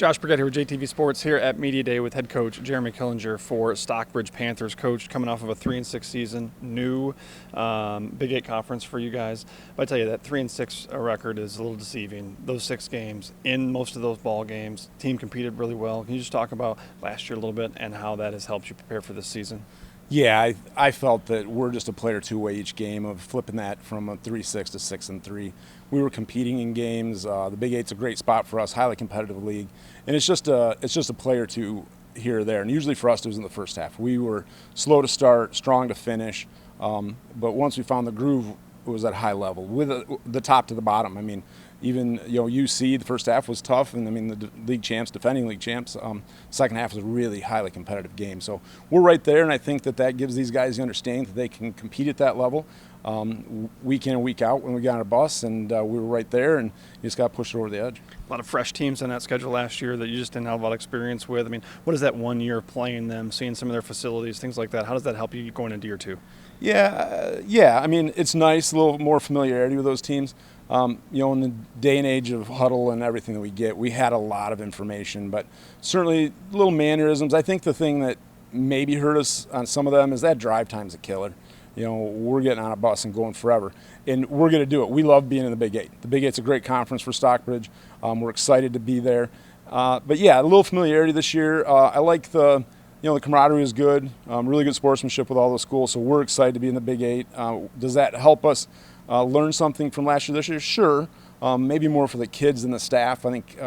Josh Burgett here with JTV Sports here at Media Day with head coach Jeremy Killinger for Stockbridge Panthers. Coach, coming off of a 3-6 season, new Big 8 conference for you guys. But I tell you, that 3-6 record is a little deceiving. Those 6 games, in most of those ball games, team competed really well. Can you just talk about last year a little bit and how that has helped you prepare for this season? Yeah, I felt that we're just a player two-way each game of flipping that from a 3-6 to 6-3. We were competing in games. The Big 8's a great spot for us, highly competitive league, and it's just a player two here or there. And usually for us, it was in the first half. We were slow to start, strong to finish, but once we found the groove, it was at a high level with the top to the bottom. I mean, even UC, the first half was tough, and I mean the league champs, defending league champs. Second half was a really highly competitive game. So we're right there, and I think that gives these guys the understanding that they can compete at that level week in and week out when we got on a bus, and we were right there, and you just got pushed over the edge. A lot of fresh teams on that schedule last year that you just didn't have a lot of experience with. I mean, what is that 1 year of playing them, seeing some of their facilities, things like that? How does that help you going into year two? Yeah. I mean, it's nice, a little more familiarity with those teams. In the day and age of huddle and everything that we get, we had a lot of information, but certainly little mannerisms. I think the thing that maybe hurt us on some of them is that drive time's a killer. We're getting on a bus and going forever, and we're going to do it. We love being in the Big 8. The Big 8's a great conference for Stockbridge. We're excited to be there. But yeah, a little familiarity this year. I like the camaraderie is good, really good sportsmanship with all the schools, so we're excited to be in the Big 8. Does that help us learn something from last year, this year? Sure. Maybe more for the kids than the staff. I think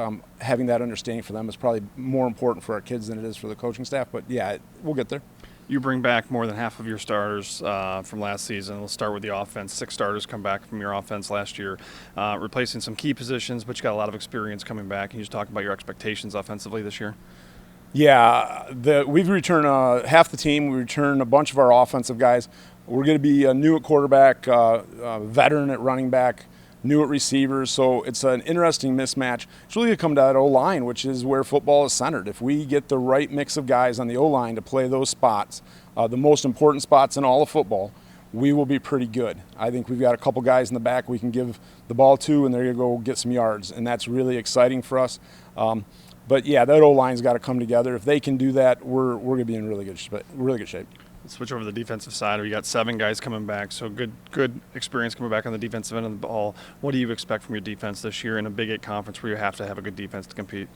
having that understanding for them is probably more important for our kids than it is for the coaching staff, but yeah, we'll get there. You bring back more than half of your starters from last season. We'll start with the offense. 6 starters come back from your offense last year, replacing some key positions, but you got a lot of experience coming back. Can you just talk about your expectations offensively this year? Yeah, we've returned half the team. We returned a bunch of our offensive guys. We're going to be new at quarterback, veteran at running back, new at receivers. So it's an interesting mismatch. It's really going to come to that O-line, which is where football is centered. If we get the right mix of guys on the O-line to play those spots, the most important spots in all of football, we will be pretty good. I think we've got a couple guys in the back we can give the ball to, and they're going to go get some yards, and that's really exciting for us. But yeah, that O-line's got to come together. If they can do that, we're going to be in really good shape. Let's switch over to the defensive side. We got 7 guys coming back, so good experience coming back on the defensive end of the ball. What do you expect from your defense this year in a Big 8 conference where you have to have a good defense to compete?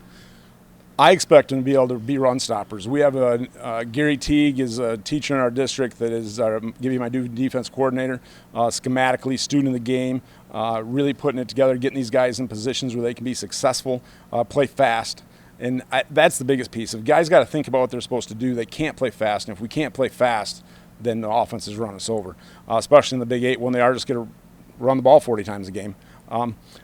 I expect them to be able to be run stoppers. We have Gary Teague is a teacher in our district that is give you my new defense coordinator, schematically student of the game, really putting it together, getting these guys in positions where they can be successful, play fast. And that's the biggest piece. If guys got to think about what they're supposed to do, they can't play fast. And if we can't play fast, then the offenses run us over, especially in the Big 8 when they are just going to run the ball 40 times a game.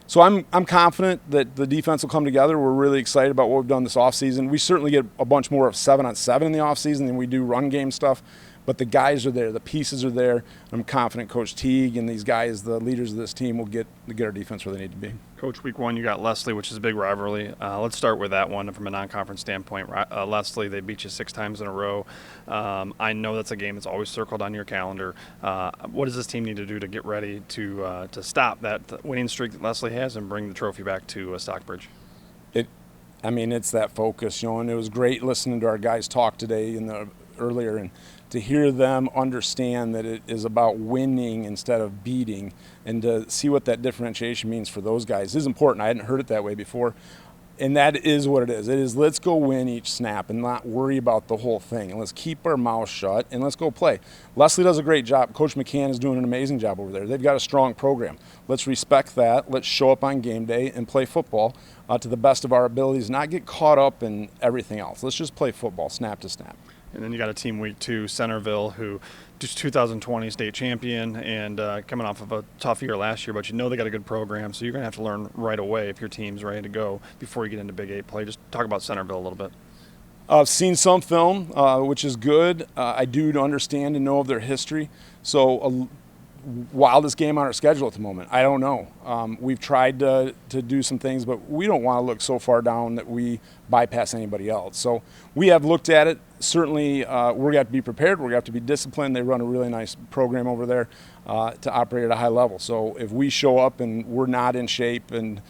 So I'm confident that the defense will come together. We're really excited about what we've done this offseason. We certainly get a bunch more of 7-on-7 in the offseason than we do run game stuff. But the guys are there. The pieces are there. I'm confident Coach Teague and these guys, the leaders of this team, will get our defense where they need to be. Coach, week 1 you got Leslie, which is a big rivalry. Let's start with that one from a non-conference standpoint. Leslie, they beat you 6 times in a row. I know that's a game that's always circled on your calendar. What does this team need to do to get ready to stop that winning streak that Leslie has and bring the trophy back to Stockbridge? It's that focus, and it was great listening to our guys talk today earlier, and to hear them understand that it is about winning instead of beating, and to see what that differentiation means for those guys is important. I hadn't heard it that way before, and that is what it is. It is, let's go win each snap and not worry about the whole thing, and let's keep our mouth shut and let's go play. Leslie does a great job. Coach McCann is doing an amazing job over there. They've got a strong program. Let's respect that. Let's show up on game day and play football to the best of our abilities, not get caught up in everything else. Let's just play football snap to snap. And then you got a team week 2, Centerville, who just 2020 state champion and coming off of a tough year last year, but they got a good program, so you're going to have to learn right away if your team's ready to go before you get into Big 8 play. Just talk about Centerville a little bit. I've seen some film, which is good. I do understand and know of their history. So wildest game on our schedule at the moment, I don't know. We've tried to do some things, but we don't want to look so far down that we bypass anybody else. So we have looked at it. Certainly, we're going to have to be prepared. We're going to have to be disciplined. They run a really nice program over there to operate at a high level. So if we show up and we're not in shape and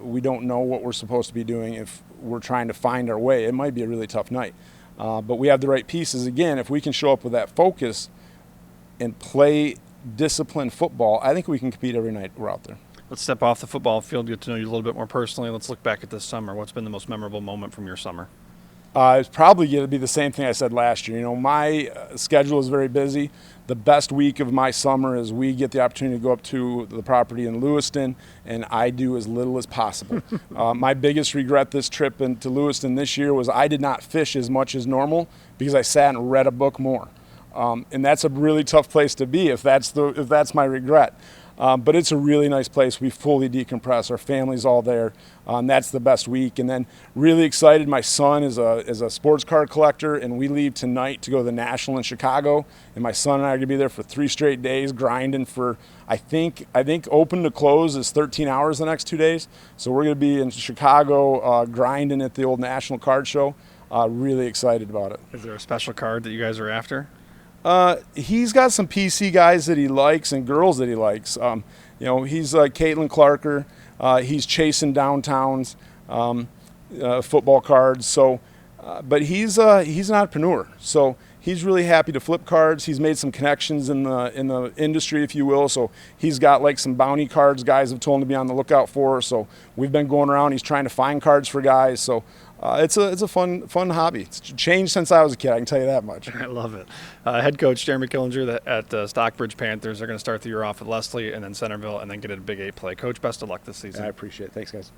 we don't know what we're supposed to be doing if we're trying to find our way. It might be a really tough night. But we have the right pieces. Again, if we can show up with that focus and play disciplined football, I think we can compete every night we're out there. Let's step off the football field, get to know you a little bit more personally. Let's look back at this summer. What's been the most memorable moment from your summer? It's probably going to be the same thing I said last year. My schedule is very busy. The best week of my summer is we get the opportunity to go up to the property in Lewiston, and I do as little as possible. My biggest regret this trip into Lewiston this year was I did not fish as much as normal because I sat and read a book more. And that's a really tough place to be if that's my regret. But it's a really nice place. We fully decompress. Our family's all there. That's the best week. And then really excited. My son is a sports car collector, and we leave tonight to go to the National in Chicago. And my son and I are going to be there for 3 straight days, grinding for I think open to close is 13 hours the next 2 days. So we're going to be in Chicago grinding at the old National Card Show. Really excited about it. Is there a special card that you guys are after? He's got some PC guys that he likes and girls that he likes. He's Caitlin Clarker. He's chasing downtowns, football cards. So, but he's an entrepreneur. So he's really happy to flip cards. He's made some connections in the industry, if you will. So he's got like some bounty cards guys have told him to be on the lookout for. So we've been going around. He's trying to find cards for guys. So. It's a fun hobby. It's changed since I was a kid, I can tell you that much. I love it. Head coach Jeremy Killinger at Stockbridge Panthers. They're going to start the year off at Leslie and then Centerville and then get a Big 8 play. Coach, best of luck this season. I appreciate it. Thanks, guys.